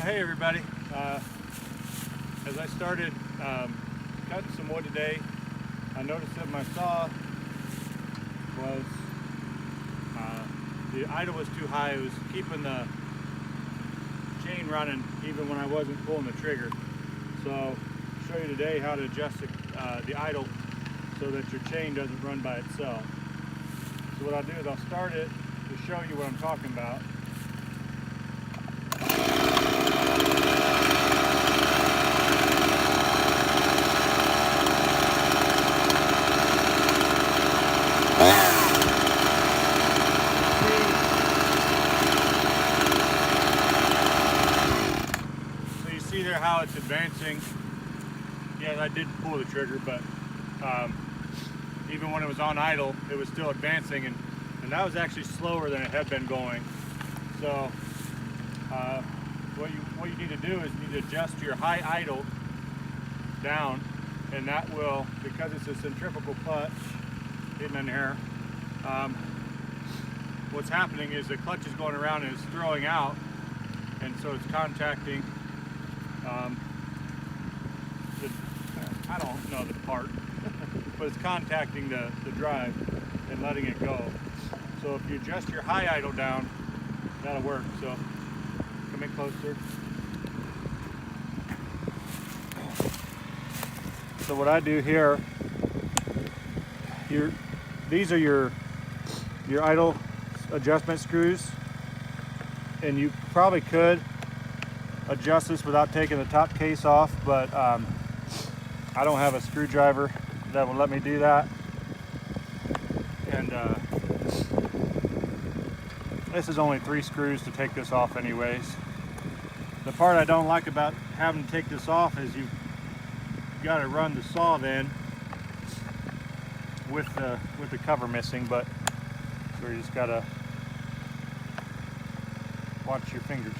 Hey everybody, as I started cutting some wood today, I noticed that my saw was, the idle was too high. It was keeping the chain running even when I wasn't pulling the trigger. So I'll show you today how to adjust the idle so that your chain doesn't run by itself. So what I'll do is I'll start it to show you what I'm talking about. So you see there how it's advancing. Yes, I did pull the trigger, but even when it was on idle, it was still advancing, and that was actually slower than it had been going. So what you need to do is you need to adjust your high idle down, and that will, because it's a centrifugal clutch hidden in here, what's happening is the clutch is going around and it's throwing out, and so it's contacting I don't know the part, but it's contacting the drive and letting it go. So if you adjust your high idle down, that'll work. So come in closer. So what I do here, these are your idle adjustment screws, and you probably could adjust this without taking the top case off, but I don't have a screwdriver that will let me do that, and this is only 3 screws to take this off anyways. The part I don't like about having to take this off is you've got to run the saw then with the cover missing, but so you just got to watch your fingers.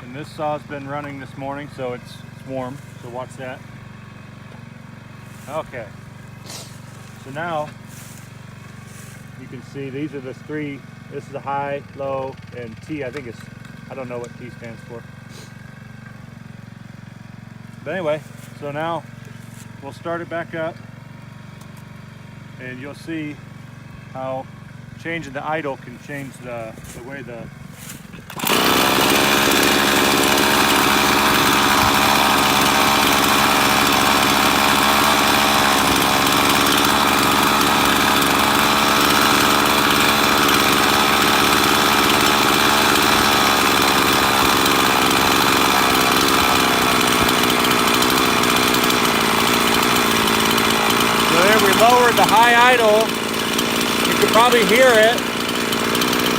And this saw's been running this morning, so it's warm, so watch that. Okay, so now you can see these are the 3. This is a high, low, and T. I don't know what T stands for. But anyway, so now we'll start it back up, and you'll see how changing the idle can change the way the lowered the high idle. You can probably hear it.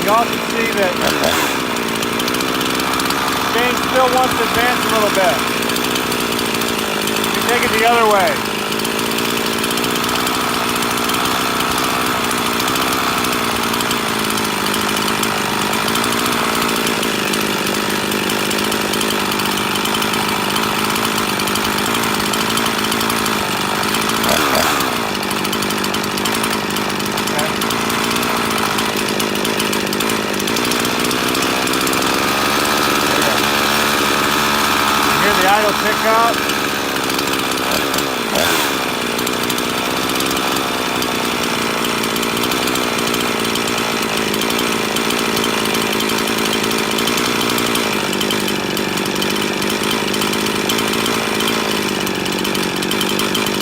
You also see that chain still wants to advance a little bit. You take it the other way. The idle pick up.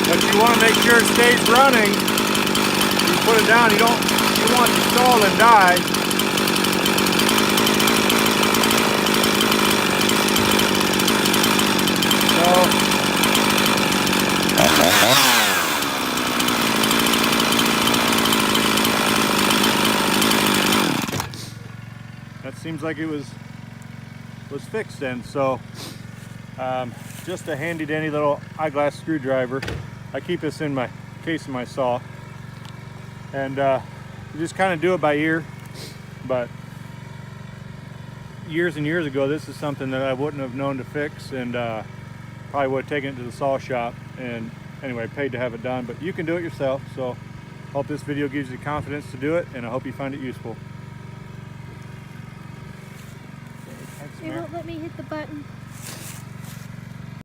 But you want to make sure it stays running. You put it down, you want to stall and die. That seems like it was fixed then. So just a handy dandy little eyeglass screwdriver. I keep this in my case of my saw, and you just kind of do it by ear. But years and years ago, this is something that I wouldn't have known to fix, and probably would have taken it to the saw shop, and anyway, paid to have it done. But you can do it yourself, so Hope this video gives you confidence to do it, and I hope you find it useful. It won't let me hit the button.